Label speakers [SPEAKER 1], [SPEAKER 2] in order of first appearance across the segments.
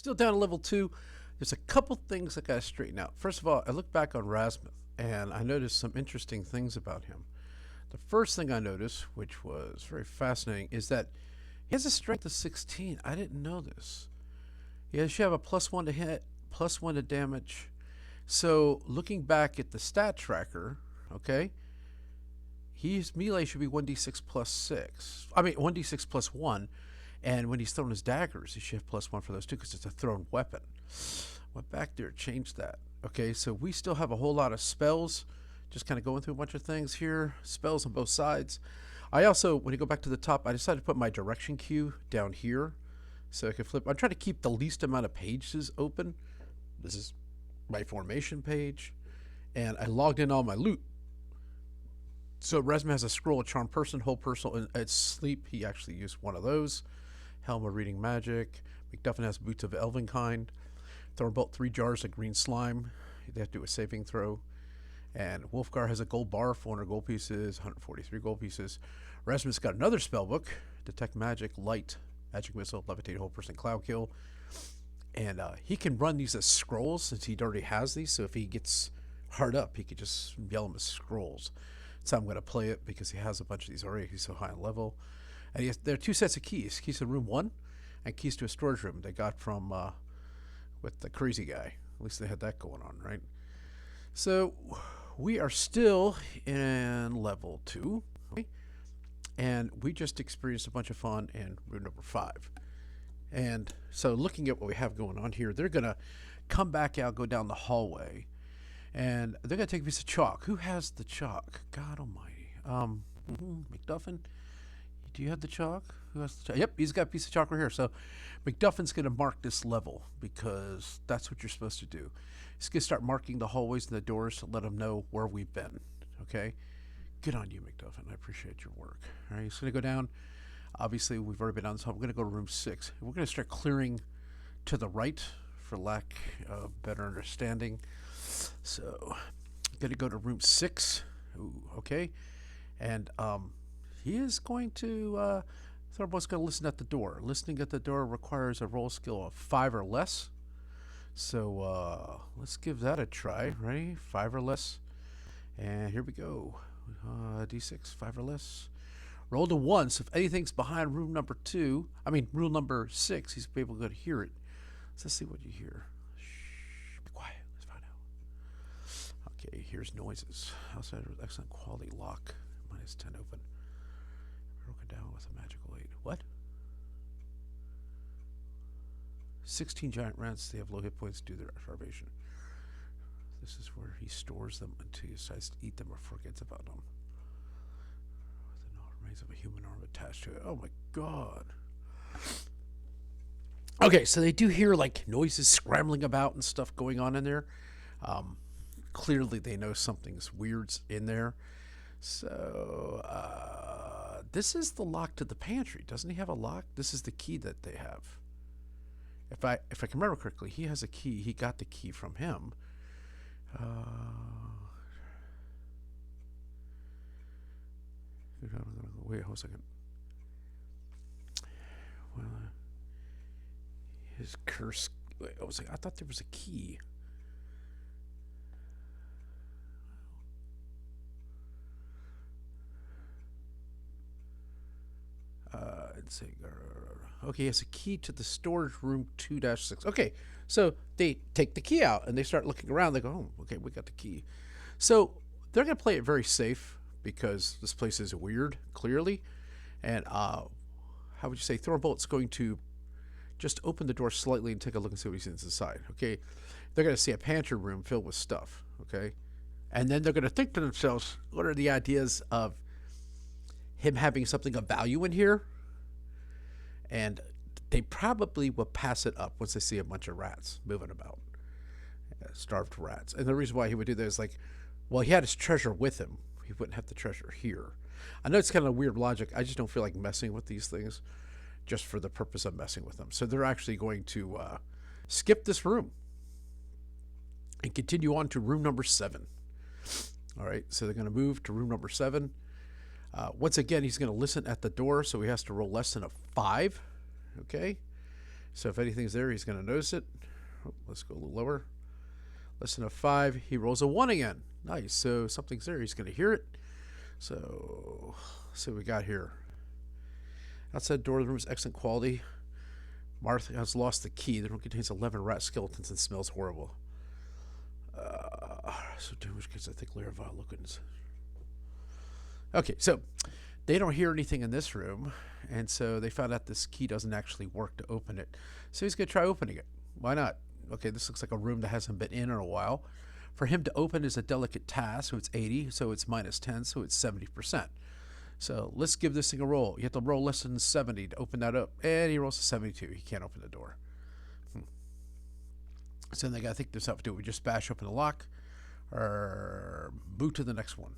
[SPEAKER 1] Still down to level 2. There's a couple things I got to straighten out. First of all, I look back on Rasmuth, and I noticed some interesting things about him. The first thing I noticed, which was very fascinating, is that he has a strength of 16. I didn't know this. He should have a +1 to hit, +1 to damage. So looking back at the stat tracker, okay, his melee should be 1d6 plus 6. I mean, 1d6 plus 1. And when he's throwing his daggers, he should have +1 for those too because it's a thrown weapon. Went back there, changed that. Okay, so we still have a whole lot of spells. Just kind of going through a bunch of things here. Spells on both sides. I also, when you go back to the top, I decided to put my direction key down here so I can flip. I'm trying to keep the least amount of pages open. This is my formation page. And I logged in all my loot. So Resma has a scroll, a charm person, whole person, and at sleep. He actually used one of those. Helm of Reading Magic. McDuffin has Boots of Elvenkind. Thornbolt 3 jars of green slime. They have to do a saving throw. And Wolfgar has a gold bar, 400 gold pieces, 143 gold pieces. Rasmus got another spell book, Detect Magic, Light, Magic Missile, Levitate, Whole Person, Cloud Kill. And he can run these as scrolls since he already has these. So if he gets hard up, he could just yell them as scrolls. So I'm going to play it because he has a bunch of these already. He's so high in level. And there are 2 sets of keys. Keys to room 1 and keys to a storage room they got from with the crazy guy. At least they had that going on, right? So we are still in level 2. Okay? And we just experienced a bunch of fun in room number 5. And so looking at what we have going on here, they're going to come back out, go down the hallway. And they're going to take a piece of chalk. Who has the chalk? God almighty. McDuffin? Do you have the chalk? Who has the chalk? Yep, he's got a piece of chalk right here. So McDuffin's going to mark this level because that's what you're supposed to do. He's going to start marking the hallways and the doors to let them know where we've been. Okay? Good on you, McDuffin. I appreciate your work. All right, he's going to go down. Obviously, we've already been on this hall. We're going to go to room 6. We're going to start clearing to the right for lack of better understanding. So, I'm going to go to room 6. Ooh, okay. And he is going to, Thorbo's going to listen at the door. Listening at the door requires a roll skill of 5 or less. So, let's give that a try. Ready? 5 or less. And here we go. D6, 5 or less. Roll to 1. So if anything's behind room number 2, room number 6, he's able to hear it. So let's see what you hear. Shh, be quiet. Let's find out. Okay, here's noises. Outside with excellent quality lock. -10 open. Broken down with a magical aid. What? 16 giant rats. They have low hit points due to their starvation. This is where he stores them until he decides to eat them or forgets about them. With the remains of a human arm attached to it. Oh my god. Okay, so they do hear like noises scrambling about and stuff going on in there. Clearly they know something's weird's in there. So this is the lock to the pantry. Doesn't he have a lock? This is the key that they have. If I can remember correctly, he has a key. He got the key from him. Wait, hold a second. Well, his curse. Wait, I thought there was a key. Okay, he has a key to the storage room 2-6. Okay, so they take the key out and they start looking around. They go, oh, okay, we got the key. So they're going to play it very safe because this place is weird, clearly. And how would you say Thornbolt's going to just open the door slightly and take a look and see what he sees inside. Okay, they're going to see a pantry room filled with stuff. Okay, and then they're going to think to themselves, what are the ideas of him having something of value in here? And they probably will pass it up once they see a bunch of rats moving about, starved rats. And the reason why he would do that is like, well, he had his treasure with him. He wouldn't have the treasure here. I know it's kind of weird logic. I just don't feel like messing with these things just for the purpose of messing with them. So they're actually going to skip this room and continue on to room number 7. All right, so they're going to move to room number 7. Once again, he's going to listen at the door, so he has to roll less than a 5. Okay, So if anything's there, he's going to notice it. Oh, let's go a little lower. Listen to 5. He rolls a 1 again. Nice. So something's there. He's going to hear it. So let's see what we got here. Outside door of the room is excellent quality. Martha has lost the key. The room contains 11 rat skeletons and smells horrible. So too much because I think Laravel lookings. Okay, so they don't hear anything in this room, and so they found out this key doesn't actually work to open it. So he's going to try opening it. Why not? Okay, this looks like a room that hasn't been in a while. For him to open is a delicate task, so it's 80, so it's minus 10, so it's 70%. So let's give this thing a roll. You have to roll less than 70 to open that up, and he rolls a 72. He can't open the door. So then they got to think this up. Do we just bash open the lock or move to the next one?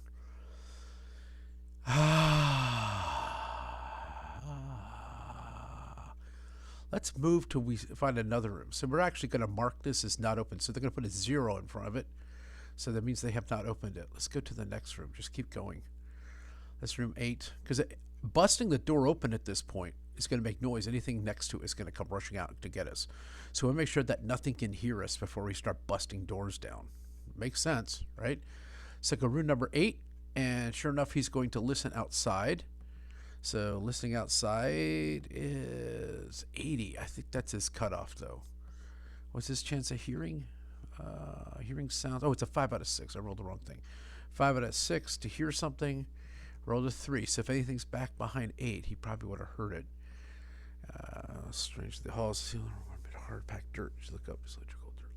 [SPEAKER 1] Let's move till we find another room. So we're actually going to mark this as not open. So they're going to put a 0 in front of it. So that means they have not opened it. Let's go to the next room. Just keep going. That's room 8. Because busting the door open at this point is going to make noise. Anything next to it is going to come rushing out to get us. So we'll make sure that nothing can hear us before we start busting doors down. Makes sense, right? So go room number 8. And sure enough, he's going to listen outside. So listening outside is 80. I think that's his cutoff, though. What's his chance of hearing? Hearing sounds. Oh, it's a 5 out of 6. I rolled the wrong thing. 5 out of 6 to hear something. Rolled a 3. So if anything's back behind 8, he probably would have heard it. Strange. The hall's ceiling hard packed dirt. Just look up. It's electrical dirt.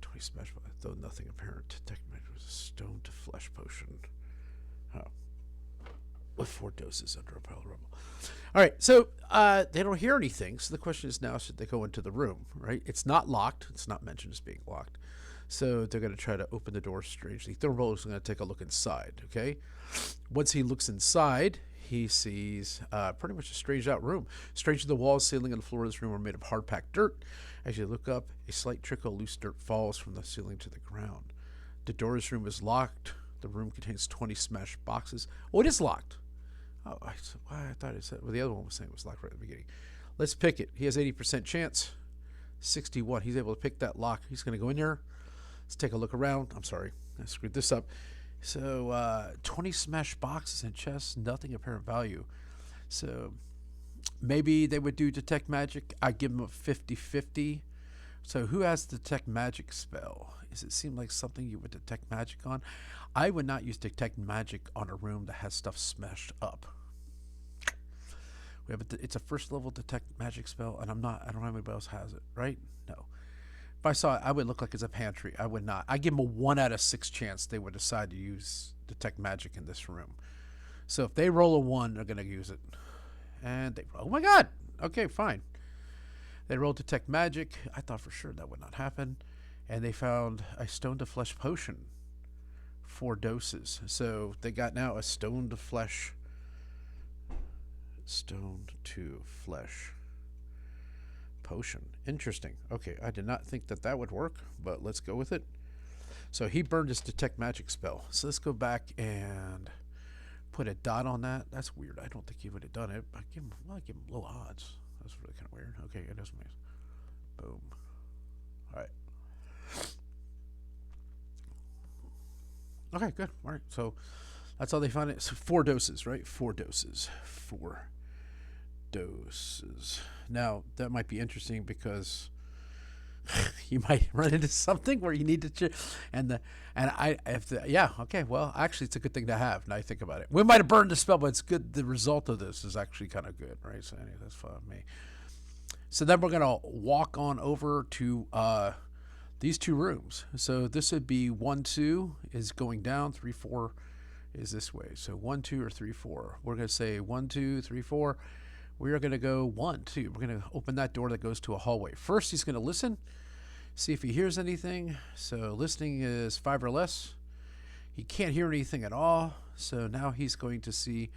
[SPEAKER 1] 20 smash. Though nothing apparent. Detect magic was a stone to flesh potion. Oh. With 4 doses under a pile of rubble. All right, so they don't hear anything. So the question is now, should they go into the room, right? It's not locked. It's not mentioned as being locked. So they're going to try to open the door strangely. Thorvald is going to take a look inside, okay? Once he looks inside, he sees pretty much a strange out room. Strangely, the walls, ceiling, and the floor of this room are made of hard-packed dirt. As you look up, a slight trickle of loose dirt falls from the ceiling to the ground. The door of this room is locked. The room contains 20 smashed boxes. Oh, it is locked. Oh, I thought it said, well, the other one was saying it was locked right at the beginning. Let's pick it. He has 80% chance. 61. He's able to pick that lock. He's going to go in there. Let's take a look around. I'm sorry. I screwed this up. So 20 smashed boxes and chests, nothing apparent value. So maybe they would do detect magic. I give them a 50-50. So who has the detect magic spell? Does it seem like something you would detect magic on? I would not use detect magic on a room that has stuff smashed up. It's a first level detect magic spell, and I don't know anybody else has it, right? No. If I saw it, I would look like it's a pantry. I would not. I give them a 1 out of 6 chance they would decide to use detect magic in this room. So if they roll a 1, they're going to use it. And they roll. Oh my God. Okay, fine. They rolled detect magic. I thought for sure that would not happen. And they found a stone to flesh potion. 4 doses. So they got now a stone to flesh potion. Interesting. Okay, I did not think that would work, but let's go with it. So he burned his detect magic spell. So let's go back and put a dot on that. That's weird. I don't think he would have done it. I give him low odds. That's really kind of weird. Okay, it is nice. Boom. All right. Okay, good. All right. So that's all they found. It. So 4 doses, right? 4 doses. 4 doses. Now that might be interesting because you might run into something where you need to yeah, okay, well, actually it's a good thing to have. Now I think about it. We might have burned the spell, but it's good. The result of this is actually kind of good, right? So anyway, that's fine with me. So then we're gonna walk on over to these 2 rooms. So this would be 1, 2 is going down, 3, 4 is this way. So 1, 2 or 3, 4. We're gonna say 1, 2, 3, 4. We are gonna go 1, 2. We're gonna open that door that goes to a hallway. First, he's gonna listen, see if he hears anything. So listening is 5 or less. He can't hear anything at all. So now he's going to see.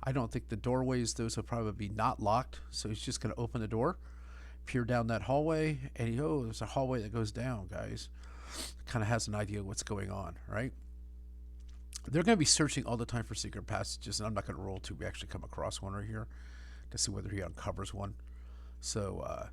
[SPEAKER 1] I don't think the doorways, those will probably be not locked. So he's just gonna open the door, peer down that hallway, and there's a hallway that goes down, guys. Kind of has an idea of what's going on, right? They're going to be searching all the time for secret passages, and I'm not going to roll till we actually come across one right here to see whether he uncovers one. So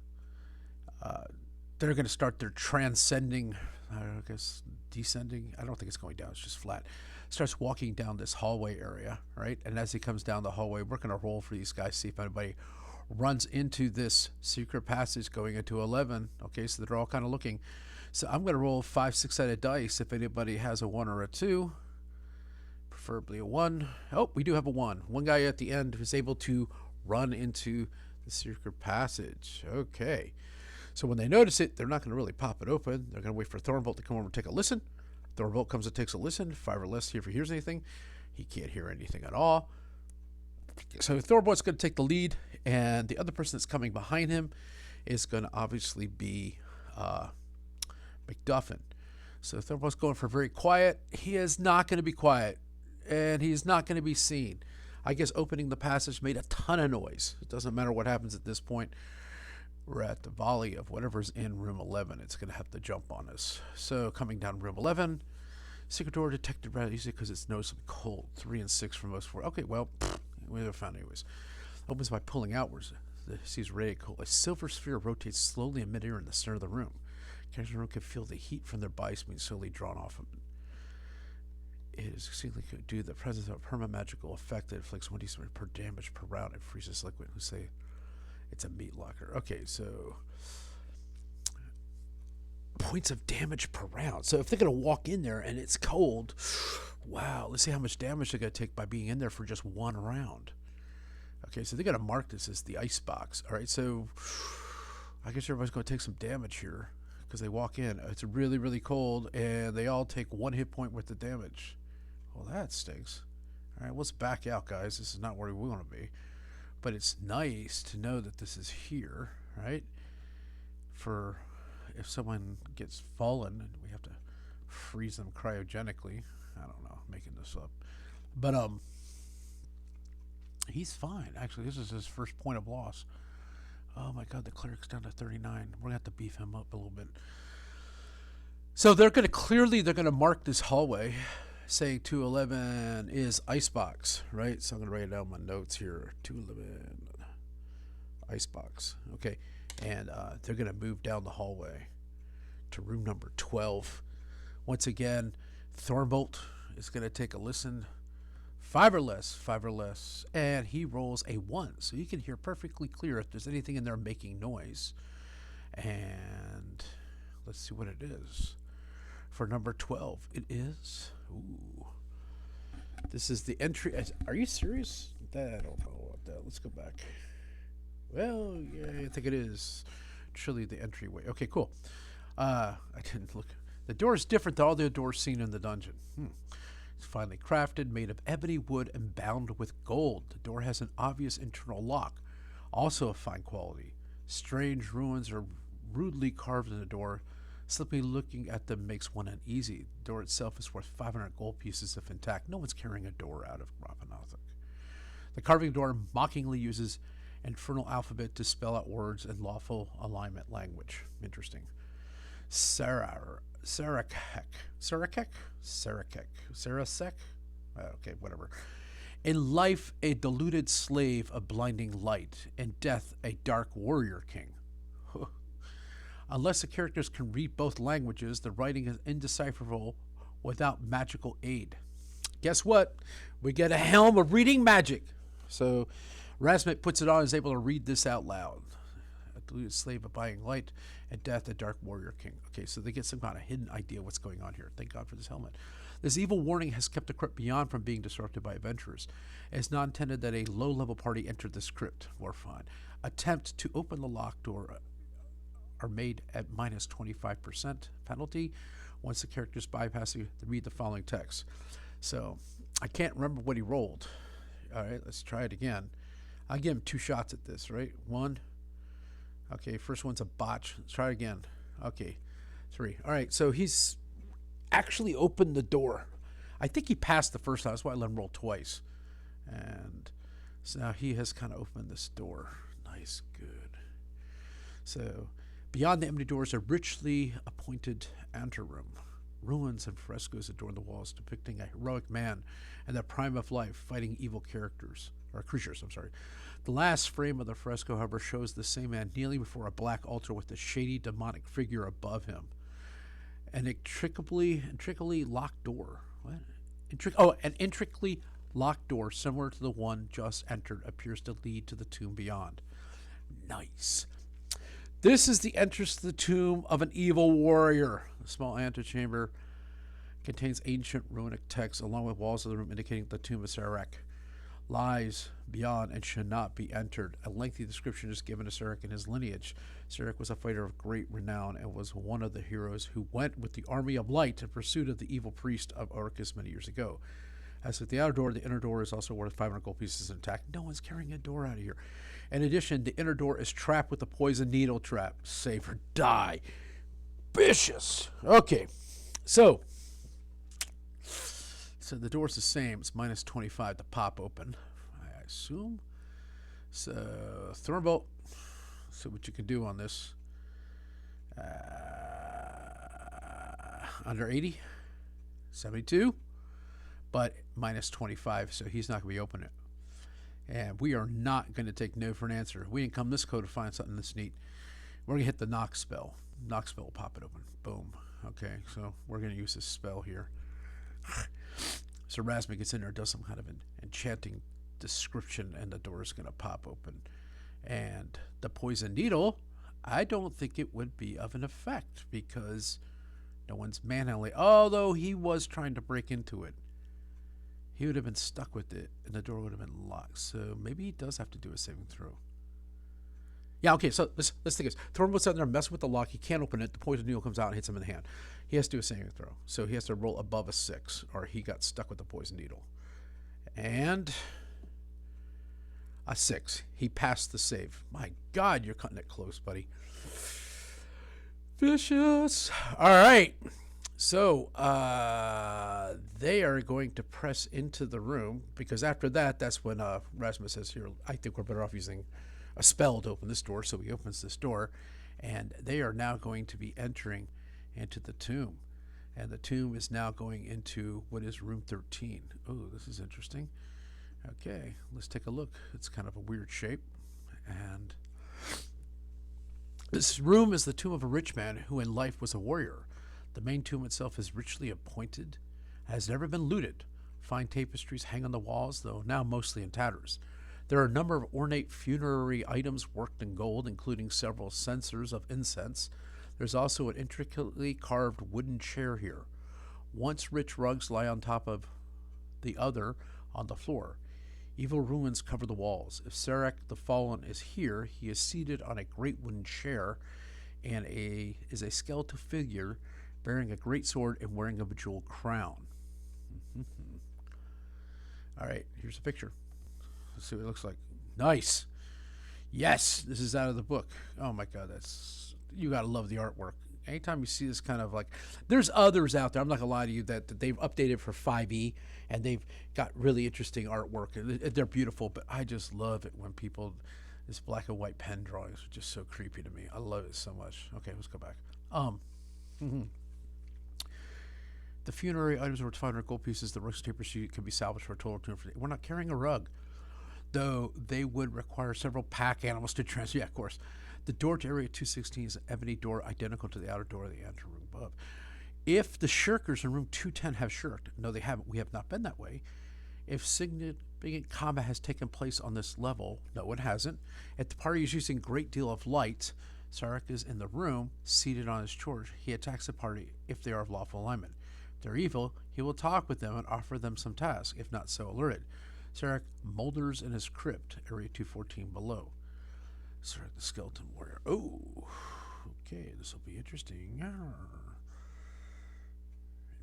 [SPEAKER 1] they're going to start their transcending, I guess descending. I don't think it's going down. It's just flat. Starts walking down this hallway area, right? And as he comes down the hallway, we're going to roll for these guys, see if anybody runs into this secret passage going into 11. Okay, so they're all kind of looking. So I'm going to roll 5 6-sided dice. If anybody has a 1 or a 2, preferably a 1. Oh, we do have a 1. One guy at the end who's able to run into the secret passage. Okay. So when they notice it, they're not going to really pop it open. They're going to wait for Thornbolt to come over and take a listen. Thornbolt comes and takes a listen. 5 or less, see if he hears anything. He can't hear anything at all. So Thornbolt's going to take the lead, and the other person that's coming behind him is going to obviously be McDuffin. So Thornbolt's going for very quiet. He is not going to be quiet, and he's not going to be seen. I guess opening the passage made a ton of noise. It doesn't matter what happens at this point. We're at the volley of whatever's in room 11. It's going to have to jump on us. So coming down room 11, secret door detected rather easily because it's noticeably cold. 3 and 6 for most 4. Okay, well, we never found anyways. Opens by pulling outwards. Sees ray cold. A silver sphere rotates slowly in midair in the center of the room. Characters in the room can feel the heat from their bodies being slowly drawn off them. It is exceedingly due to the presence of a permanent magical effect that inflicts 1d per damage per round and freezes liquid. We say it's a meat locker. Okay, so points of damage per round. So if they're going to walk in there and it's cold, wow, let's see how much damage they're going to take by being in there for just 1 round. Okay, so they're going to mark this as the ice box. All right, so I guess everybody's going to take some damage here because they walk in. It's really, really cold, and they all take 1 hit point worth of damage. Well, that stinks. All right, let's back out, guys. This is not where we want to be. But it's nice to know that this is here, right? For if someone gets fallen and we have to freeze them cryogenically. I don't know, making this up. But he's fine. Actually, this is his first point of loss. Oh my god, the cleric's down to 39. We're gonna have to beef him up a little bit. So they're gonna mark this hallway saying 211 is icebox, right? So I'm going to write down my notes here. 211 icebox. Okay. And they're going to move down the hallway to room number 12. Once again, Thornbolt is going to take a listen. 5 or less. And he rolls a 1. So you can hear perfectly clear if there's anything in there making noise. And let's see what it is. For number 12, it is... Ooh. This is the entry. Are you serious? I don't know about that. Let's go back. Well, yeah, I think it is truly the entryway. Okay, cool. I didn't look. The door is different than all the doors seen in the dungeon. It's finely crafted, made of ebony wood and bound with gold. The door has an obvious internal lock, also of fine quality. Strange ruins are rudely carved in the door. Simply looking at them makes one uneasy. The door itself is worth 500 gold pieces if intact. No one's carrying a door out of Rappan. The carving door mockingly uses infernal alphabet to spell out words in lawful alignment language. Interesting. Saracek. Okay, whatever. In life, a deluded slave of blinding light. In death, a dark warrior king. Unless the characters can read both languages, the writing is indecipherable without magical aid. Guess what? We get a helm of reading magic. So Razmit puts it on and is able to read this out loud. A deluded slave of blinding light, and death, a dark warrior king. Okay, so they get some kind of hidden idea what's going on here. Thank God for this helmet. This evil warning has kept the crypt beyond from being disrupted by adventurers. It's not intended that a low-level party enter this crypt. We're fine. Attempt to open the locked door are made at minus 25% penalty once the characters bypass to read the following text. So I can't remember what he rolled. All right, let's try it again. I'll give him 2 shots at this, right? 1. Okay, first one's a botch. Let's try it again. Okay, 3. All right, so he's actually opened the door. I think he passed the first time. That's why I let him roll twice. And so now he has kind of opened this door. Nice, good. So beyond the empty doors, a richly appointed anteroom. Ruins and frescoes adorn the walls, depicting a heroic man in the prime of life fighting evil characters. or creatures, I'm sorry. The last frame of the fresco, however, shows the same man kneeling before a black altar with a shady demonic figure above him. An intricately locked door. What? An intricately locked door similar to the one just entered appears to lead to the tomb beyond. Nice. This is the entrance to the tomb of an evil warrior. A small antechamber contains ancient runic texts along with walls of the room indicating the tomb of Saracek lies beyond and should not be entered. A lengthy description is given to Saracek and his lineage. Saracek was a fighter of great renown and was one of the heroes who went with the army of light in pursuit of the evil priest of Orcus many years ago. As with the outer door, the inner door is also worth 500 gold pieces intact. No one's carrying a door out of here. In addition, the inner door is trapped with a poison needle trap. Save or die. Vicious. Okay, so the door's the same. It's minus 25 to pop open, I assume. So, Thornbolt. See what you can do on this. Under 80, 72, but minus 25, so he's not going to be opening it. And we are not going to take no for an answer. We didn't come this code to find something this neat. We're going to hit the knock spell. Knock spell will pop it open. Boom. Okay, so we're going to use this spell here. So Rasmus gets in there, does some kind of an enchanting description, and the door is going to pop open. And the poison needle, I don't think it would be of an effect because no one's manhandling. Although he was trying to break into it, he would have been stuck with it, and the door would have been locked. So maybe he does have to do a saving throw. Yeah, okay, so let's think this. Thornbolt's out there messing with the lock. He can't open it. The poison needle comes out and hits him in the hand. He has to do a saving throw. So he has to roll above a 6, or he got stuck with the poison needle. And a 6. He passed the save. My God, you're cutting it close, buddy. Vicious. All right. So they are going to press into the room because after that, that's when Rasmus says, here, I think we're better off using a spell to open this door. So he opens this door, and they are now going to be entering into the tomb. And the tomb is now going into what is room 13. Oh, this is interesting. Okay, let's take a look. It's kind of a weird shape. And this room is the tomb of a rich man who in life was a warrior. The main tomb itself is richly appointed, has never been looted. Fine tapestries hang on the walls, though now mostly in tatters. There are a number of ornate funerary items worked in gold, including several censers of incense. There's also an intricately carved wooden chair here. Once rich rugs lie on top of the other on the floor. Evil ruins cover the walls. If Saracek the Fallen is here, he is seated on a great wooden chair and is a skeletal figure bearing a great sword and wearing a bejeweled crown. All right, here's a picture. Let's see what it looks like. Nice. Yes, this is out of the book. Oh my God, you gotta love the artwork. Anytime you see this kind of like, there's others out there, I'm not gonna lie to you, that they've updated for 5e and they've got really interesting artwork. They're beautiful, but I just love it when people, this black and white pen drawings are just so creepy to me. I love it so much. Okay, let's go back. The funerary items are worth 500 gold pieces. The rug's taper sheet can be salvaged for a total of 250. We're not carrying a rug, though they would require several pack animals to transfer. Yeah, of course. The door to area 216 is an ebony door identical to the outer door of the anteroom above. If the shirkers in room 210 have shirked, no, they haven't. We have not been that way. If significant combat has taken place on this level, no, it hasn't. If the party is using a great deal of light, Saracek is in the room, seated on his charge. He attacks the party if they are of lawful alignment. If they're evil, he will talk with them and offer them some task, if not so alerted. Saracek moulders in his crypt, area 214 below. Saracek the skeleton warrior. Oh, okay, this will be interesting.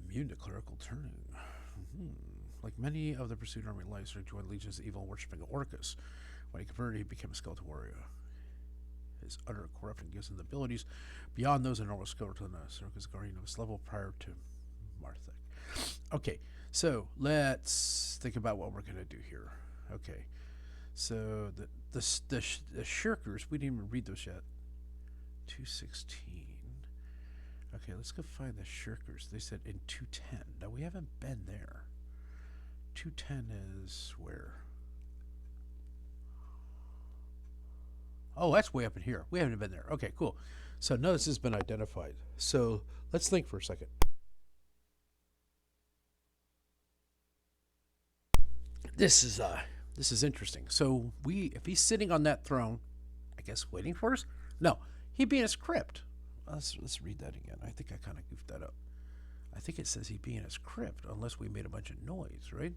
[SPEAKER 1] Immune to clerical turning. Like many of the pursued army lights, Saracek joined legions of evil worshipping Orcus. When he converted, he became a skeleton warrior. His utter corruption gives him the abilities beyond those in normal skeleton. Saracek is guardian of his level prior to Marthek. Okay, so let's think about what we're going to do here. Okay, so the shirkers, we didn't even read those yet. 216. Okay, let's go find the shirkers. They said in 210. Now we haven't been there. 210 is where? Oh, that's way up in here. We haven't been there. Okay, cool. So none of this has been identified. So let's think for a second. This is interesting. So if he's sitting on that throne, I guess waiting for us. No, he'd be in his crypt. Let's read that again. I think I kind of goofed that up. I think it says he'd be in his crypt unless we made a bunch of noise, right?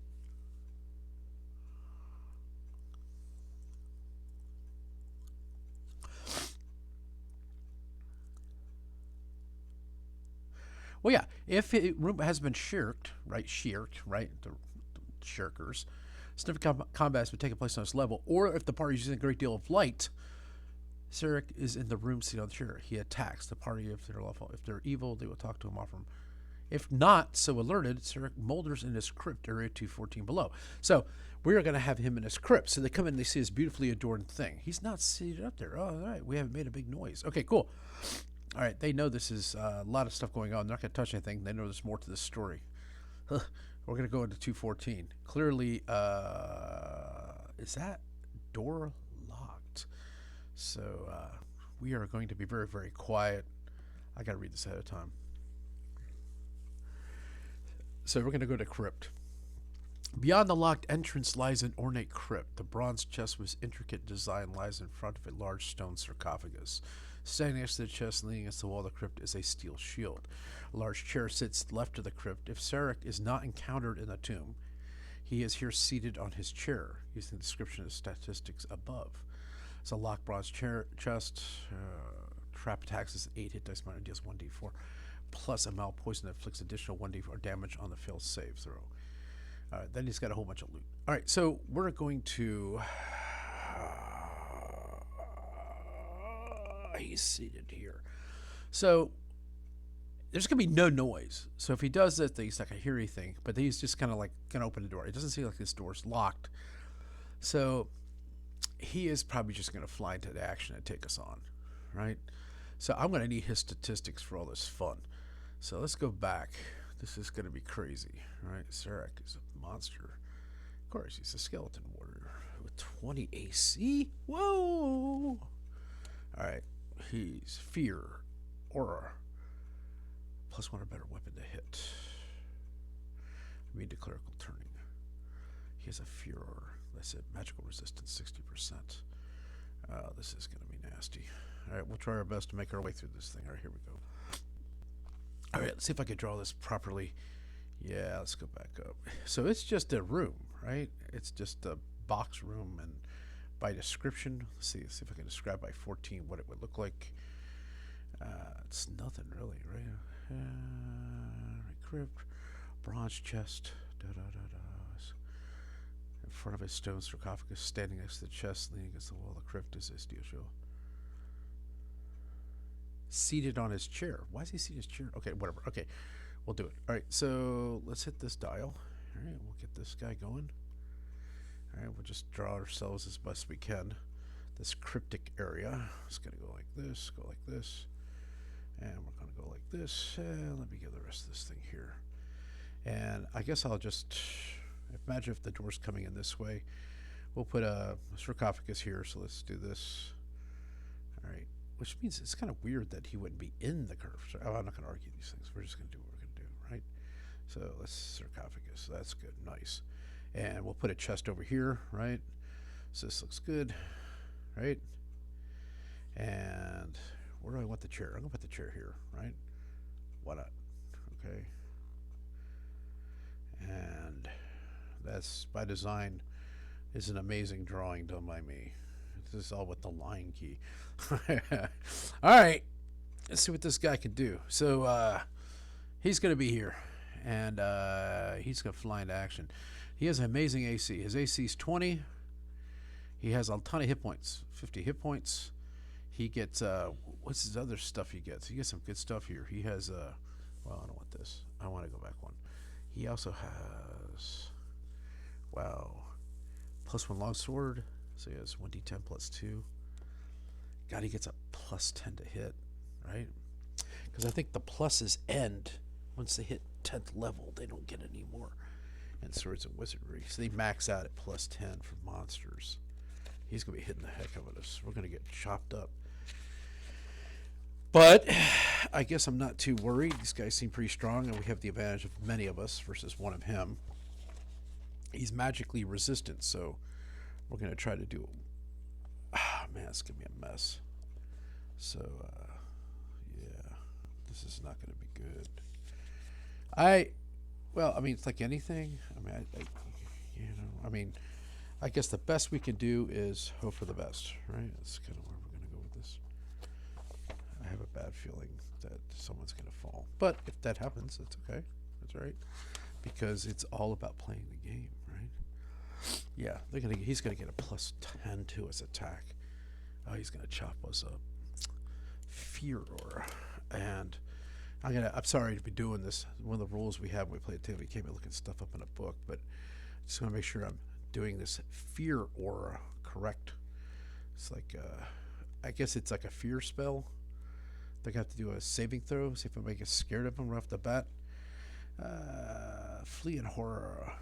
[SPEAKER 1] Well, yeah, if it has been shirked, right? The shirkers. Significant combat has been taking place on this level, or if the party is using a great deal of light, Saracek is in the room seated on the chair. He attacks the party if they're lawful. If they're evil, they will talk to him, offer him. If not so alerted, Saracek molders in his crypt, area 214 below. So we are going to have him in his crypt. So they come in and they see this beautifully adorned thing. He's not seated up there. Oh, all right. We haven't made a big noise. Okay, cool. All right, they know this is a lot of stuff going on. They're not going to touch anything. They know there's more to this story. We're going to go into 214. Clearly, is that door locked? So we are going to be very, very quiet. I got to read this ahead of time. So we're going to go to crypt. Beyond the locked entrance lies an ornate crypt. The bronze chest with intricate design lies in front of a large stone sarcophagus. Standing next to the chest, leaning against the wall of the crypt, is a steel shield. A large chair sits left of the crypt. If Saracek is not encountered in the tomb, he is here seated on his chair, using the description of statistics above. It's a locked bronze chest. Trap attacks is 8 hit dice minor deals 1d4, plus a mild poison that inflicts additional 1d4 damage on the failed save throw. Then he's got a whole bunch of loot. All right, so we're going to... he's seated here. So there's going to be no noise. So if he does that, he's not going to hear anything. But he's just kind of like going to open the door. It doesn't seem like this door's locked. So he is probably just going to fly into the action and take us on, right? So I'm going to need his statistics for all this fun. So let's go back. This is going to be crazy, right? Saracek is a monster. Of course, he's a skeleton warrior with 20 AC. Whoa! All right. He's fear, aura, +1 or better weapon to hit. Immune to clerical turning. He has a fear aura. That's it. Magical resistance 60%. This is going to be nasty. All right, we'll try our best to make our way through this thing. All right, here we go. All right, let's see if I can draw this properly. Yeah, let's go back up. So it's just a room, right? It's just a box room, and by description, let's see if I can describe by 14 what it would look like. It's nothing really, right? Crypt, bronze chest, in front of a stone sarcophagus, standing next to the chest, leaning against the wall of the crypt is a steel shield. Seated on his chair. Why is he seated in his chair? Okay, whatever. Okay, we'll do it. All right, so let's hit this dial. All right, we'll get this guy going. All right, we'll just draw ourselves as best we can. This cryptic area. It's going to go like this, and we're going to go like this. And let me get the rest of this thing here. And I guess I'll just imagine if the door's coming in this way. We'll put a sarcophagus here, so let's do this. All right, which means it's kind of weird that he wouldn't be in the curve. So I'm not going to argue these things. We're just going to do what we're going to do, right? So let's sarcophagus. That's good. Nice. And we'll put a chest over here, right? So this looks good, right? And where do I want the chair? I'm going to put the chair here, right? Why not? Okay. And that's, by design, is an amazing drawing done by me. This is all with the line key. All right. Let's see what this guy can do. So he's going to be here, and he's going to fly into action. He has an amazing AC. His AC is 20. He has a ton of hit points, 50 hit points. He gets, what's his other stuff he gets? He gets some good stuff here. He has, well, I don't want this. I want to go back one. He also has, wow, +1 longsword. So he has 1d10 +2. God, he gets a +10 to hit, right? Because I think the pluses end once they hit 10th level. They don't get any more. And swords and wizardry. So they max out at +10 for monsters. He's going to be hitting the heck out of us. We're going to get chopped up. But I guess I'm not too worried. These guys seem pretty strong, and we have the advantage of many of us versus one of him. He's magically resistant, so we're going to try to do... Ah, man, it's going to be a mess. So, yeah, this is not going to be good. Well, I mean, it's like anything. I mean, I guess the best we can do is hope for the best, right? That's kind of where we're going to go with this. I have a bad feeling that someone's going to fall. But if that happens, that's okay. That's all right. Because it's all about playing the game, right? Yeah, he's going to get a +10 to his attack. Oh, he's going to chop us up. Fear aura. And I'm sorry to be doing this. One of the rules we have when we play a table, we can't be looking stuff up in a book, but I just want to make sure I'm doing this fear aura correct. It's like, I guess it's like a fear spell. They have to do a saving throw, see if anybody gets scared of them right off the bat. Flee in horror.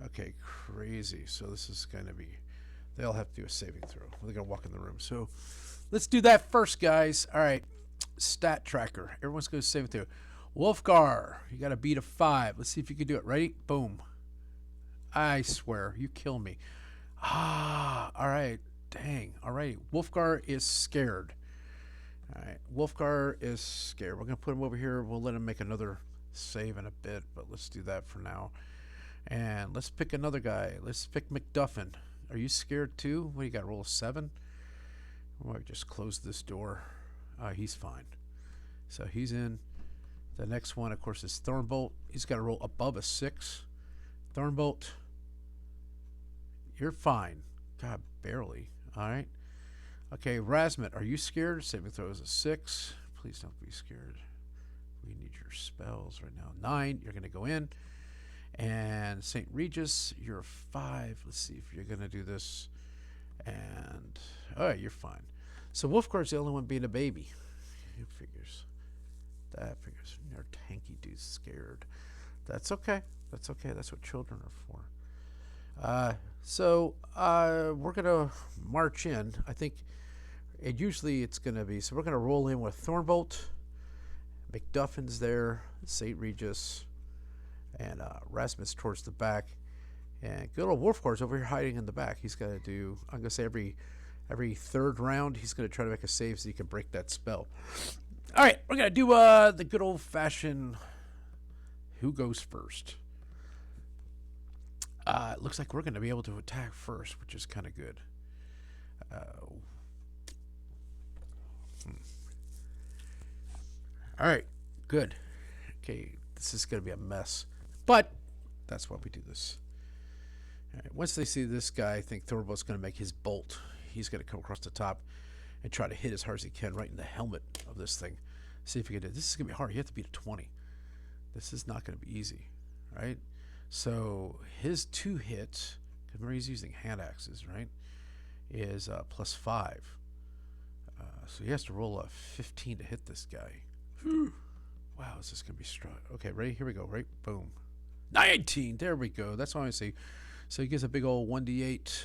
[SPEAKER 1] Okay, crazy. So this is going to be, they'll have to do a saving throw. They're going to walk in the room. So let's do that first, guys. All right. Stat tracker. Everyone's going to save it through. Wolfgar, you got to beat a 5. Let's see if you can do it. Ready? Boom. I swear, you kill me. Ah, all right. Dang. All right. Wolfgar is scared. All right. Wolfgar is scared. We're going to put him over here. We'll let him make another save in a bit, but let's do that for now. And let's pick another guy. Let's pick McDuffin. Are you scared too? What do you got? Roll a 7? I might just close this door. He's fine. So he's in. The next one, of course, is Thornbolt. He's got to roll above a 6. Thornbolt, you're fine. God, barely. All right. Okay, Razmit, are you scared? Saving throw is a 6. Please don't be scared. We need your spells right now. 9, you're going to go in. And St. Regis, you're a 5. Let's see if you're going to do this. And, all right, you're fine. So Wolfgar's the only one being a baby. It figures. That figures. Your tanky dude's scared. That's okay. That's okay. That's what children are for. So we're going to march in. I think usually it's going to be, so we're going to roll in with Thornbolt. McDuffin's there. St. Regis. And Rasmus towards the back. And good old Wolfgar's over here hiding in the back. He's got to do, I'm going to say every third round, he's going to try to make a save so he can break that spell. All right, we're going to do the good old-fashioned who goes first. It looks like we're going to be able to attack first, which is kind of good. All right, good. Okay, this is going to be a mess. But that's why we do this. All right, once they see this guy, I think Thorbolt's going to make his bolt. He's going to come across the top and try to hit as hard as he can right in the helmet of this thing. See if he can do it. This is going to be hard. You have to beat a 20. This is not going to be easy, right? So his 2 hits, because remember he's using hand axes, right, is +5. So he has to roll a 15 to hit this guy. Wow, this is going to be strong. Okay, ready? Here we go, right? Boom. 19. There we go. That's why I say. So he gets a big old 1d8.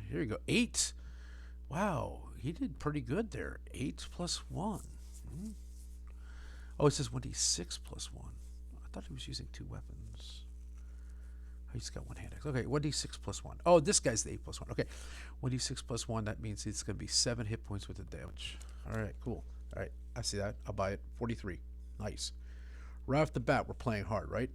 [SPEAKER 1] Here we go. 8. Wow, he did pretty good there. 8 + 1. Oh, it says 1d6 + 1. I thought he was using 2 weapons. Oh, he's got 1 hand axe. Okay, 1d6 + 1. Oh, this guy's the 8 + 1. Okay, 1d6 + 1. That means it's going to be 7 hit points with the damage. All right, cool. All right, I see that. I'll buy it. 43. Nice. Right off the bat, we're playing hard, right?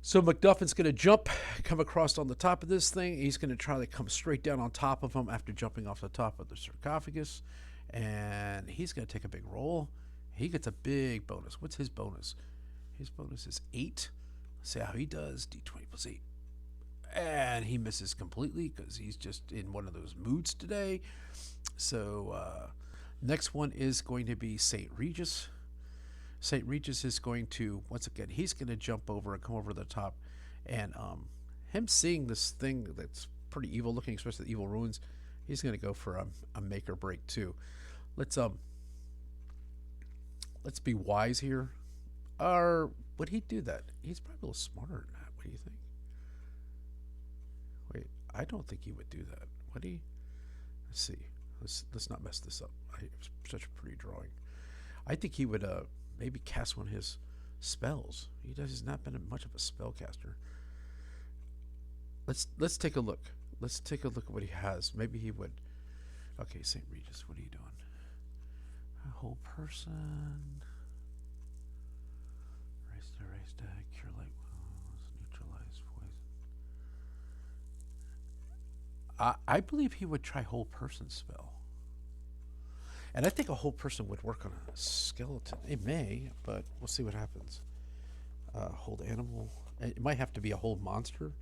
[SPEAKER 1] So McDuffin's going to jump, come across on the top of this thing. He's going to try to come straight down on top of him after jumping off the top of the sarcophagus. And he's going to take a big roll. He gets a big bonus. What's his bonus? His bonus is 8. Let's see how he does. D20 + 8. And he misses completely because he's just in one of those moods today. So next one is going to be St. Regis. St. Regis is going to, once again, he's going to jump over and come over the top. And him seeing this thing that's pretty evil looking, especially the evil ruins, he's going to go for a make or break too. Let's be wise here. Or would he do that? He's probably a little smarter than that. What do you think? Wait, I don't think he would do that. Would he? Let's see. Let's not mess this up. It's such a pretty drawing. I think he would maybe cast one of his spells. He's not been much of a spellcaster. Let's take a look. Let's take a look at what he has. Maybe he would. Okay, Saint Regis, what are you doing? A whole person. Raise dead, cure light wounds, neutralize poison. I believe he would try whole person spell. And I think a whole person would work on a skeleton. It may, but we'll see what happens. Hold animal. It might have to be a whole monster.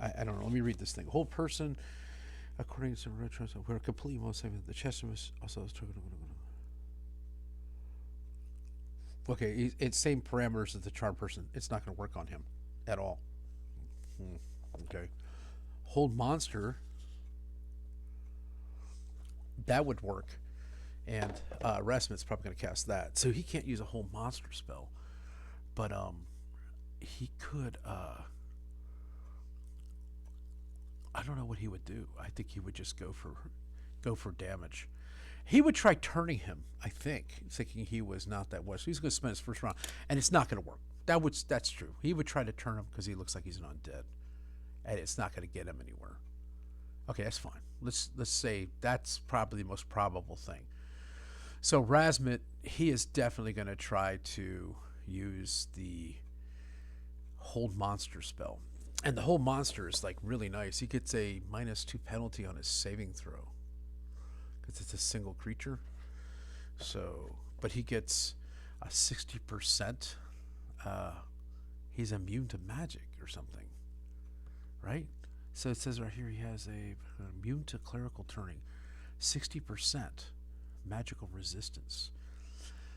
[SPEAKER 1] I don't know. Let me read this thing. Whole person, according to some retro, we're completely well saving. The chest was also. Okay, it's same parameters as the charm person. It's not going to work on him at all. Okay. Hold monster. That would work. And Rasmus's probably going to cast that. So he can't use a whole monster spell. But he could... I don't know what he would do. I think he would just go for damage. He would try turning him, I think, thinking he was not that much. So he's going to spend his first round, and it's not going to work. That's true. He would try to turn him because he looks like he's an undead, and it's not going to get him anywhere. Okay, that's fine. Let's say that's probably the most probable thing. So Rasmus, he is definitely going to try to use the hold monster spell. And the whole monster is like really nice. He gets a -2 penalty on his saving throw because it's a single creature. So, but he gets a 60%. He's immune to magic or something, right? So it says right here he has a immune to clerical turning, 60% magical resistance.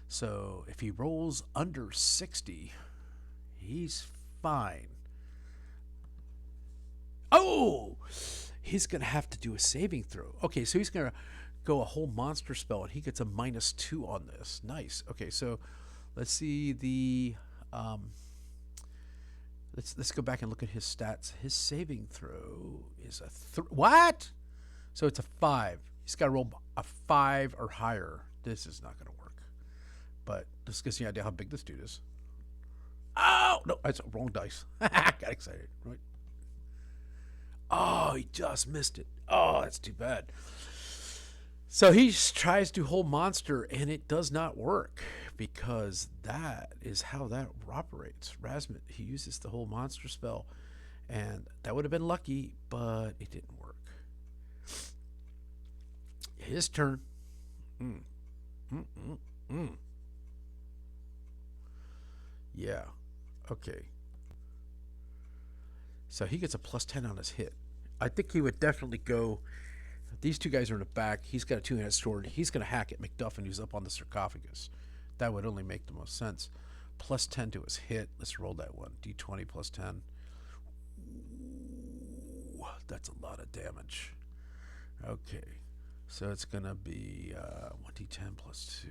[SPEAKER 1] So if he rolls under 60, he's fine. Oh, he's going to have to do a saving throw. Okay, so he's going to go a whole monster spell, and he gets a -2 on this. Nice. Okay, so let's see the... Let's go back and look at his stats. His saving throw is a... What? So it's a 5. He's got to roll a 5 or higher. This is not going to work. But this gives you an idea how big this dude is. Oh! No, that's a wrong dice. Got excited. Right. Oh, he just missed it. Oh, that's too bad. So he tries to hold monster, and it does not work because that is how that operates. Rasmus, he uses the whole monster spell, and that would have been lucky, but it didn't work. His turn. Yeah. Okay. So he gets a +10 on his hit. I think he would definitely go. These two guys are in the back. He's got a 2-handed sword. He's going to hack at McDuffin, who's up on the sarcophagus. That would only make the most sense. +10 to his hit. Let's roll that one. D20 +10. Ooh, that's a lot of damage. Okay. So it's going to be 1d10 +2.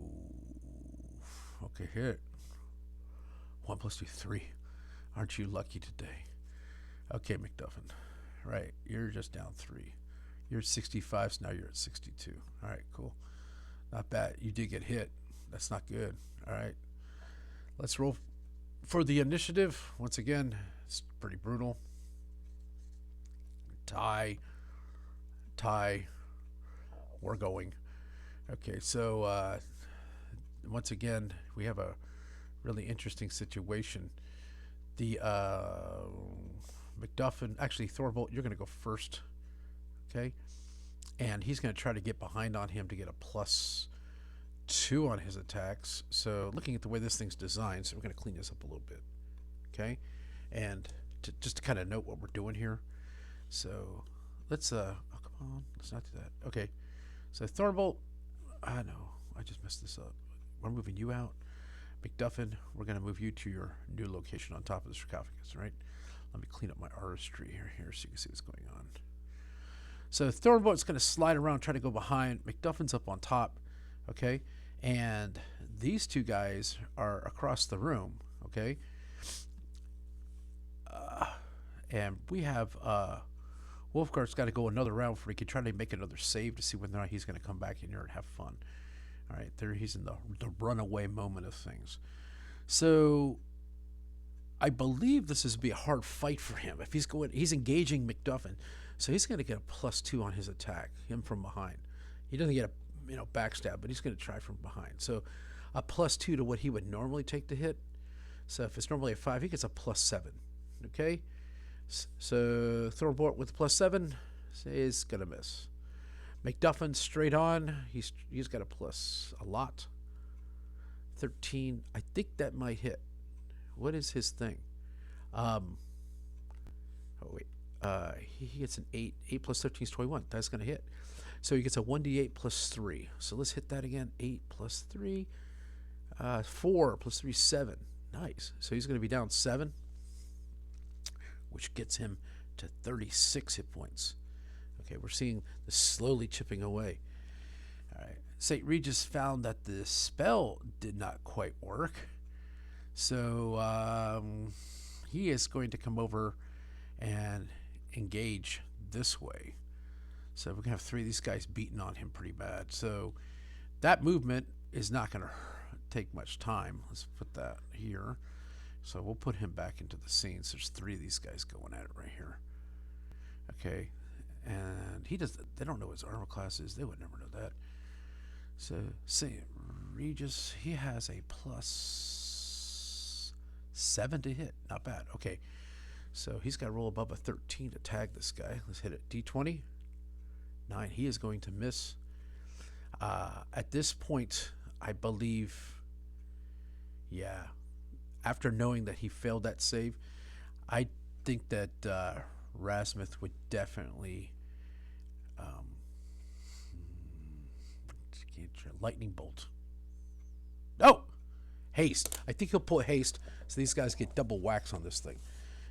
[SPEAKER 1] Ooh. Okay, hit. 1 + 2, 3. Aren't you lucky today? Okay, McDuffin. Right, you're just down 3. You're at 65, so now you're at 62. All right, cool. Not bad. You did get hit. That's not good. All right. Let's roll for the initiative. Once again, it's pretty brutal. Tie. We're going. Okay, so once again, we have a really interesting situation. The McDuffin, actually Thorbolt, you're going to go first, okay? And he's going to try to get behind on him to get a +2 on his attacks. So looking at the way this thing's designed, so we're going to clean this up a little bit, okay? And just to kind of note what we're doing here. So let's, oh, come on, let's not do that. Okay, so Thorbolt, I know, I just messed this up. We're moving you out. McDuffin, we're going to move you to your new location on top of the sarcophagus, right? Let me clean up my artistry here so you can see what's going on. So Thornbolt's going to slide around, try to go behind. McDuffin's up on top, okay? And these two guys are across the room, okay? And we have Wolfguard's got to go another round before he can try to make another save to see whether or not he's going to come back in here and have fun. All right, there he's in the runaway moment of things. So I believe this is going to be a hard fight for him. If he's engaging McDuffin, so he's going to get a +2 on his attack, him from behind. He doesn't get a backstab, but he's going to try from behind. So a +2 to what he would normally take to hit. So if it's normally a 5, he gets a +7. Okay, so Thornbort with a +7 is going to miss. McDuffin straight on. He's got a lot. 13. I think that might hit. What is his thing? Oh wait. He gets an 8. 8 plus 13 is 21. That's going to hit. So he gets a 1d8 plus 3. So let's hit that again. 8 plus 3. 4 plus 3 is 7. Nice. So he's going to be down 7, which gets him to 36 hit points. Okay, we're seeing this slowly chipping away. All right. St. Regis found that the spell did not quite work. So he is going to come over and engage this way. So we're going to have 3 of these guys beating on him pretty bad. So that movement is not going to take much time. Let's put that here. So we'll put him back into the scene. So there's 3 of these guys going at it right here. Okay. And they don't know what his armor class is. They would never know that. So St. Regis, he has a +7 to hit. Not bad. Okay. So he's got to roll above a 13 to tag this guy. Let's hit it. D20. 9. He is going to miss. At this point, I believe, after knowing that he failed that save, I think that Rasmuth would definitely lightning bolt. No! Haste. I think he'll put haste so these guys get double whacks on this thing.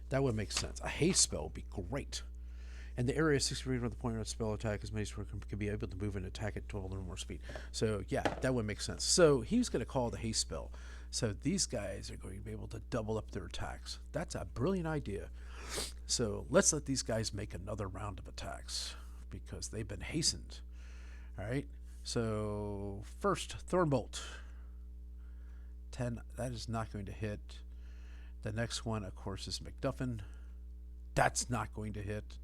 [SPEAKER 1] That would make sense. A haste spell would be great. And the area is 60 feet from the point of the spell attack, as many as can be able to move and attack at 12 or more speed. So yeah, that would make sense. So he's going to call the haste spell. So these guys are going to be able to double up their attacks. That's a brilliant idea. So let's let these guys make another round of attacks because they've been hastened. All right. So first, Thornbolt. 10. That is not going to hit. The next one, of course, is McDuffin. That's not going to hit.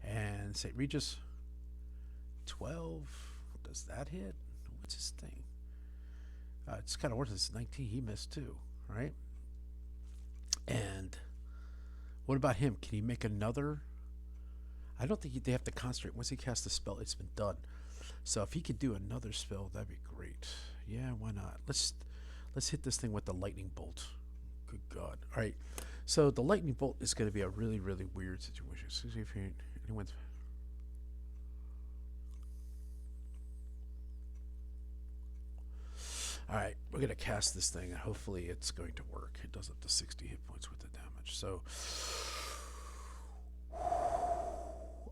[SPEAKER 1] And St. Regis. 12. Does that hit? What's his thing? It's kind of worth it. It's 19. He missed too. Right. And what about him? Can he make another? I don't think they have to concentrate. Once he casts the spell, it's been done. So if he could do another spell, that'd be great. Yeah, why not? Let's hit this thing with the lightning bolt. Good God. All right. So the lightning bolt is going to be a really, really weird situation. See if anyone's... All right, we're going to cast this thing, and hopefully it's going to work. It does up to 60 hit points with the damage. So,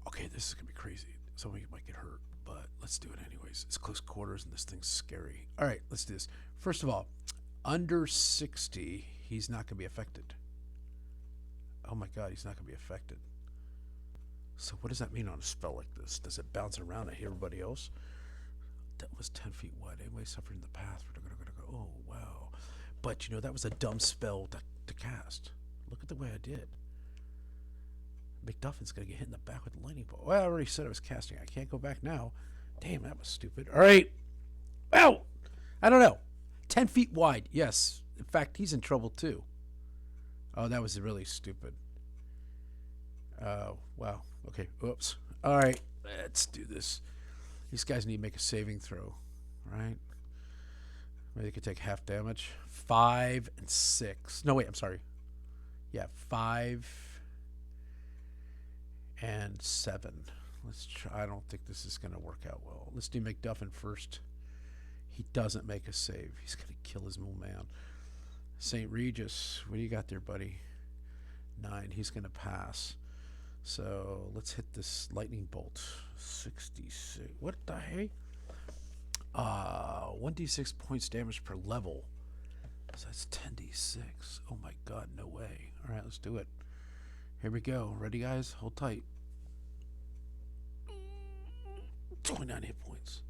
[SPEAKER 1] okay, this is going to be crazy. Somebody might get hurt, but let's do it anyways. It's close quarters, and this thing's scary. All right, let's do this. First of all, under 60, he's not going to be affected. Oh my God, he's not going to be affected. So what does that mean on a spell like this? Does it bounce around and hit everybody else? That was 10 feet wide. Anybody suffered in the path? Oh, wow. But, that was a dumb spell to cast. Look at the way I did. McDuffin's going to get hit in the back with the lightning bolt. Well, I already said I was casting. I can't go back now. Damn, that was stupid. All right. Well, I don't know. 10 feet wide. Yes. In fact, he's in trouble, too. Oh, that was really stupid. Wow. Okay. Oops. All right. Let's do this. These guys need to make a saving throw, right? Maybe they could take half damage. 5 and 6. No, wait, I'm sorry. Yeah, 5 and 7. Let's try. I don't think this is going to work out well. Let's do McDuffin first. He doesn't make a save. He's going to kill his little man. St. Regis, what do you got there, buddy? 9. He's going to pass. So let's hit this lightning bolt. 66. What the heck? 1d6 points damage per level. So that's 10d6. Oh my God, no way. All right, let's do it. Here we go. Ready, guys? Hold tight. 29 hit points.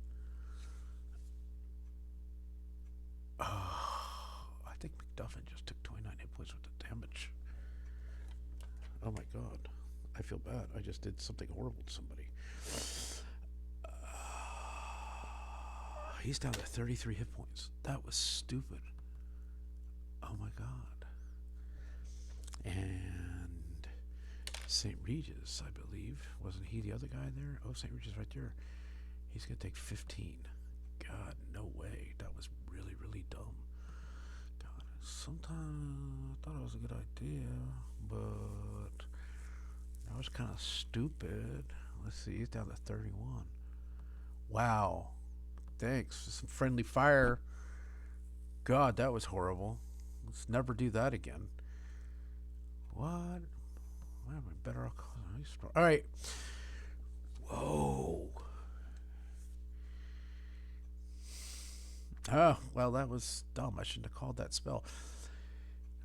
[SPEAKER 1] I think McDuffin just took 29 hit points with the damage. Oh my god. I feel bad. I just did something horrible to somebody. He's down to 33 hit points. That was stupid. Oh my god. And St. Regis, I believe. Wasn't he the other guy there? Oh, St. Regis right there. He's going to take 15. God, no way. That was really, really dumb. God, sometimes I thought it was a good idea, but that was kind of stupid. Let's see, he's down to 31. Wow. Thanks for some friendly fire. God, that was horrible. Let's never do that again. What? Well, I'm better off. All right. Whoa. Oh, well, that was dumb. I shouldn't have called that spell.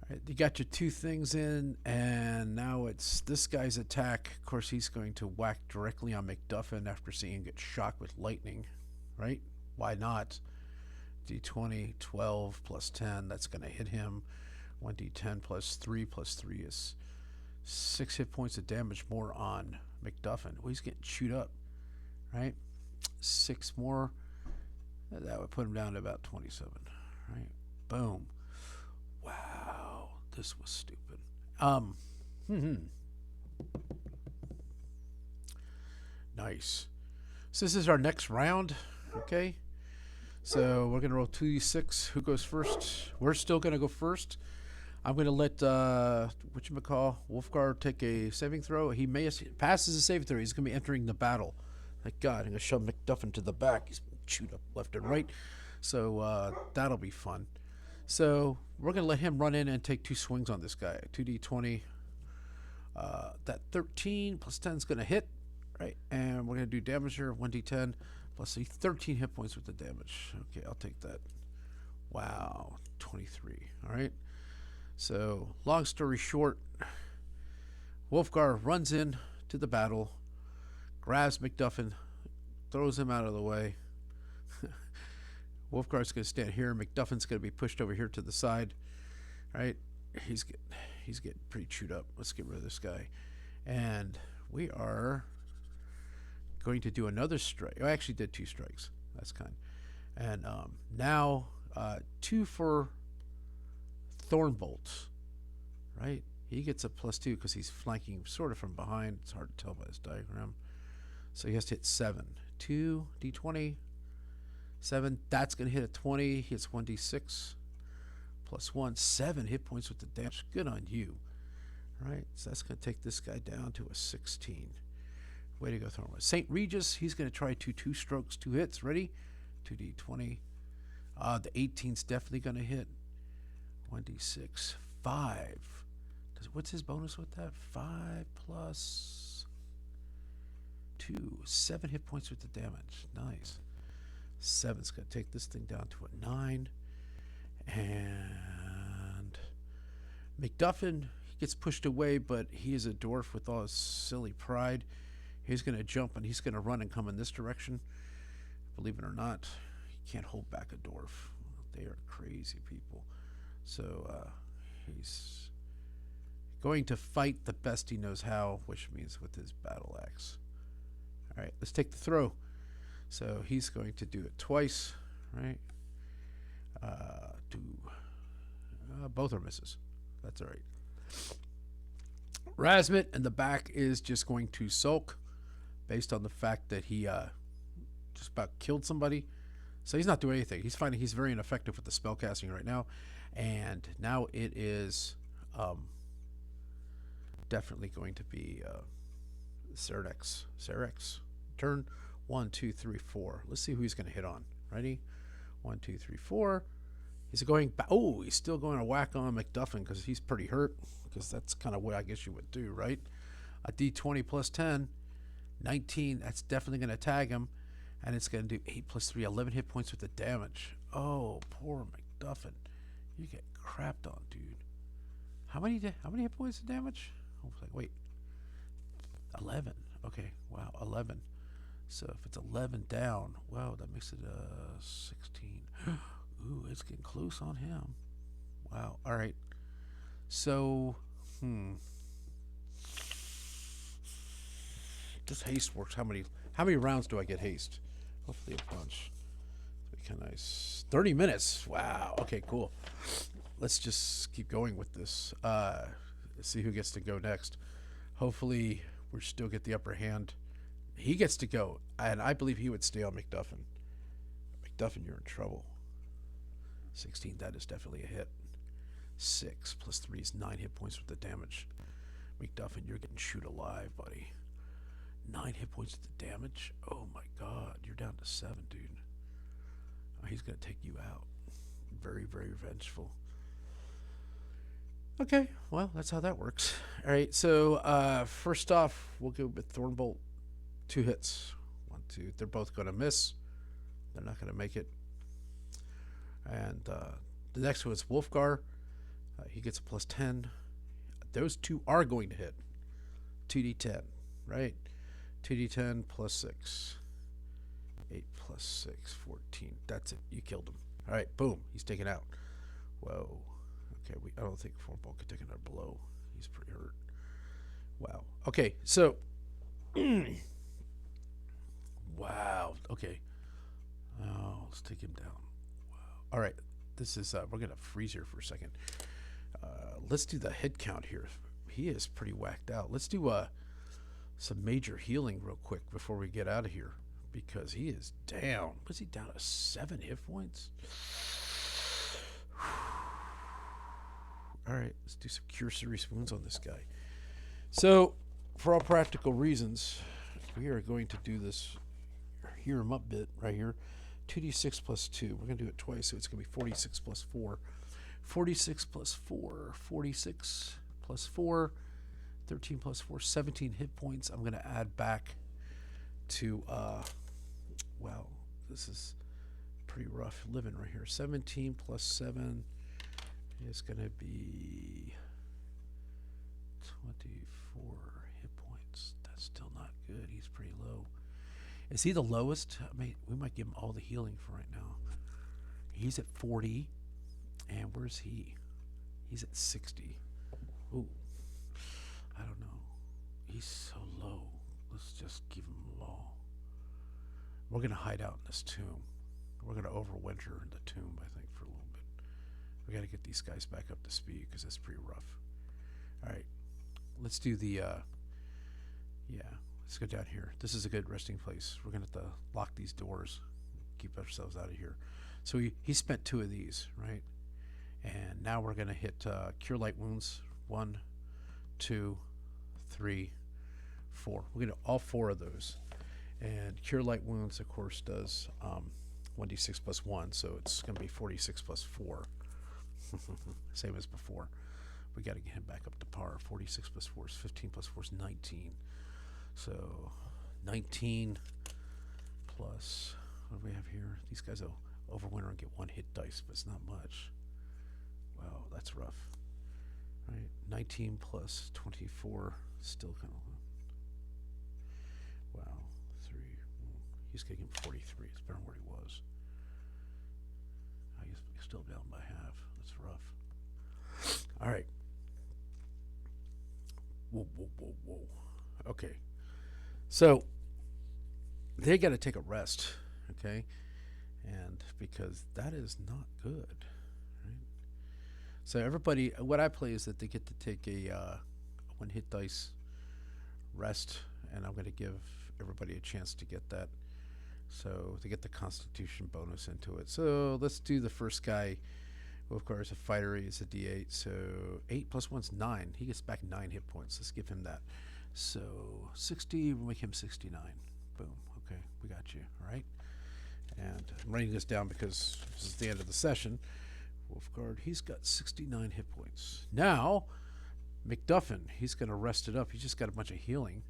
[SPEAKER 1] All right, you got your two things in, and now it's this guy's attack. Of course, he's going to whack directly on McDuffin after seeing him get shocked with lightning, right? Why not? D20, 12 plus 10, that's going to hit him. 1d10 plus 3 is 6 hit points of damage more on McDuffin. Well, he's getting chewed up, right? 6 more. That would put him down to about 27, right? Boom. Wow, this was stupid. Nice. So this is our next round, okay? So we're going to roll 2d6. Who goes first? We're still going to go first. I'm going to let, whatchamacall, Wolfgar take a saving throw. He passes a saving throw. He's going to be entering the battle. Thank God. I'm going to shove McDuffin to the back. He's chewed up left and right. So that'll be fun. So we're going to let him run in and take 2 swings on this guy. 2d20. That 13 plus 10 is going to hit, right? And we're going to do damage here. 1d10 plus 13 hit points with the damage. Okay, I'll take that. Wow, 23. All right. So long story short, Wolfgar runs in to the battle, grabs McDuffin, throws him out of the way. Wolfgar's going to stand here. McDuffin's going to be pushed over here to the side. Right? He's getting pretty chewed up. Let's get rid of this guy. And we are going to do another strike. I actually did 2 strikes. That's kind. And now 2 for Thornbolt. Right? He gets a +2 because he's flanking sort of from behind. It's hard to tell by this diagram. So he has to hit 7. 2d20. 7. That's going to hit a 20. He hits 1d6 plus 1. 7 hit points with the damage. Good on you. All right. So that's going to take this guy down to a 16. Way to go, Thornwood. St. Regis, he's going to try 2 strokes, 2 hits. Ready? 2d20. The 18's definitely going to hit. 1d6. 5. What's his bonus with that? 5 plus 2. 7 hit points with the damage. Nice. 7's going to take this thing down to a 9. And McDuffin, he gets pushed away, but he is a dwarf with all his silly pride. He's going to jump and he's going to run and come in this direction. Believe it or not, he can't hold back a dwarf. They are crazy people. So he's going to fight the best he knows how, which means with his battle axe. All right, let's take the throw. So he's going to do it twice, right? Both are misses. That's all right. Razmit in the back is just going to sulk based on the fact that he just about killed somebody. So he's not doing anything. He's finding he's very ineffective with the spell casting right now. And now it is definitely going to be Sarek's turn. 1, 2, 3, 4. Let's see who he's going to hit on. Ready? 1, 2, 3, 4. He's going back. Oh, he's still going to whack on McDuffin because he's pretty hurt. Because that's kind of what I guess you would do, right? A D20 plus 10. 19. That's definitely going to tag him. And it's going to do 8 plus 3. 11 hit points with the damage. Oh, poor McDuffin. You get crapped on, dude. How many hit points of damage? I was like, wait, 11. Okay, wow, 11. So if it's 11 down, wow, that makes it 16. Ooh, it's getting close on him. Wow. All right. So, this haste works. How many rounds do I get haste? Hopefully a bunch. That'd be kind of nice. 30 minutes. Wow. Okay, cool. Let's just keep going with this. See who gets to go next. Hopefully, we still get the upper hand. He gets to go, and I believe he would stay on McDuffin. McDuffin, you're in trouble. 16, that is definitely a hit. 6 plus 3 is 9 hit points with the damage. McDuffin, you're getting shoot alive, buddy. 9 hit points with the damage? Oh my god, you're down to 7, dude. Oh, he's going to take you out. Very, very vengeful. Okay, well, that's how that works. All right, so first off, we'll go with Thornbolt. 2 hits. 1, 2. They're both going to miss. They're not going to make it. And the next one is Wolfgar. He gets a plus 10. Those 2 are going to hit. 2d10, right? 2d10 plus 6. 8 plus 6, 14. That's it. You killed him. All right, boom. He's taken out. Whoa. Okay, I don't think Thornbolt could take another blow. He's pretty hurt. Wow. Okay, so... Wow. Okay. Oh, let's take him down. Wow. All right. This is, we're going to freeze here for a second. Let's do the head count here. He is pretty whacked out. Let's do some major healing real quick before we get out of here, because he is down. Was he down to 7 hit points? All right. Let's do some cure serious wounds on this guy. So, for all practical reasons, we are going to do this hear him up bit right here. 2d6 plus 2. We're going to do it twice, so it's going to be 46 plus 4. 46 plus 4. 46 plus 4. 13 plus 4. 17 hit points. I'm going to add back to, well, this is pretty rough living right here. 17 plus 7 is going to be 24 hit points. That's still not good. He's pretty low. Is he the lowest? I mean, we might give him all the healing for right now. He's at 40. And where's he? He's at 60. Ooh. I don't know. He's so low. Let's just give him low. We're going to hide out in this tomb. We're going to overwinter in the tomb, I think, for a little bit. We got to get these guys back up to speed because that's pretty rough. All right. Let's do the, let's go down here. This is a good resting place. We're going to have to lock these doors, keep ourselves out of here. So he spent 2 of these, right? And now we're going to hit Cure Light Wounds. 1, 2, 3, 4. We're going to do all 4 of those. And Cure Light Wounds, of course, does 1d6 plus 1. So it's going to be 46 plus 4. Same as before. We got to get him back up to par. 46 plus 4 is 15 plus 4 is 19. So 19 plus, what do we have here? These guys will overwinter and get 1 hit dice, but it's not much. Wow, that's rough. All right, 19 plus 24, still kind of low. Wow, 3. He's going to give him 43. It's better than where he was. He's still down by half. That's rough. All right. Whoa. Okay. So, they got to take a rest, okay? And because that is not good, right? So everybody, what I play is that they get to take a 1 hit dice rest, and I'm going to give everybody a chance to get that. So to get the Constitution bonus into it. So let's do the first guy. Well, of course, a fighter is a D8. So 8 plus 1 is 9. He gets back 9 hit points. Let's give him that. So 60, we'll make him 69. Boom. Okay, we got you. All right. And I'm writing this down because this is the end of the session. Wolfguard, he's got 69 hit points. Now, McDuffin, he's going to rest it up. He's just got a bunch of healing,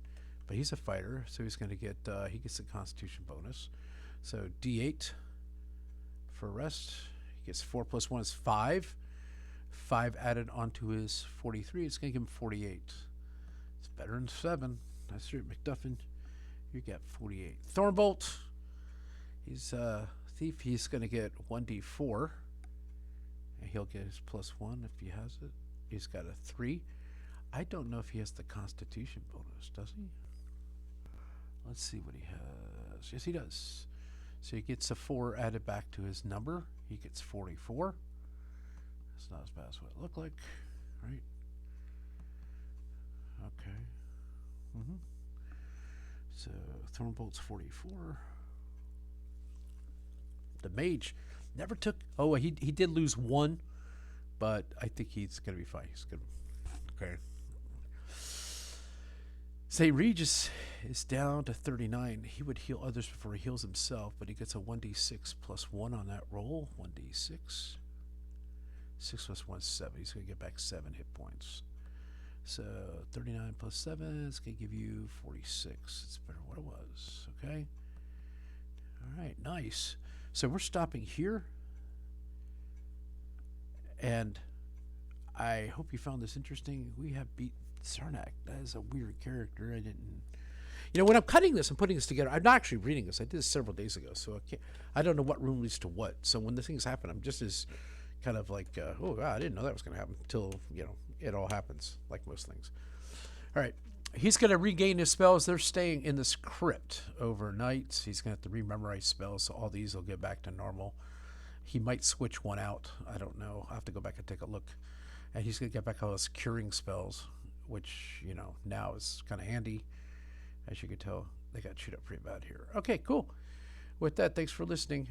[SPEAKER 1] but he's a fighter, so he's going to get, he gets a Constitution bonus. So D8 for rest. He gets 4 plus 1 is 5. 5 added onto his 43. It's going to give him 48. Better than 7. That's right, McDuffin. You got 48. Thornbolt. He's a thief. He's going to get 1d4. And he'll get his +1 if he has it. He's got a 3. I don't know if he has the Constitution bonus, does he? Let's see what he has. Yes, he does. So he gets a 4 added back to his number. He gets 44. That's not as bad as what it looked like, right? Okay. So Thornbolt's 44. The mage never took. Oh, he did lose 1, but I think he's gonna be fine. He's gonna. Okay. Say Regis is down to 39. He would heal others before he heals himself, but he gets a 1d6 +1 on that roll. 1d6. 6 + 1 is 7. He's gonna get back 7 hit points. So 39 + 7 is going to give you 46. It's better than what it was. Okay. All right. Nice. So we're stopping here. And I hope you found this interesting. We have beat Saracek. That is a weird character. I didn't. You know, when I'm cutting this and putting this together, I'm not actually reading this. I did this several days ago. So I don't know what room leads to what. So when the things happen, I'm just as kind of like, oh, God, I didn't know that was going to happen until, it all happens, like most things. All right. He's going to regain his spells. They're staying in this crypt overnight. He's going to have to rememorize spells, so all these will get back to normal. He might switch one out. I don't know. I'll have to go back and take a look. And he's going to get back all his curing spells, which, now is kind of handy. As you can tell, they got chewed up pretty bad here. Okay, cool. With that, thanks for listening.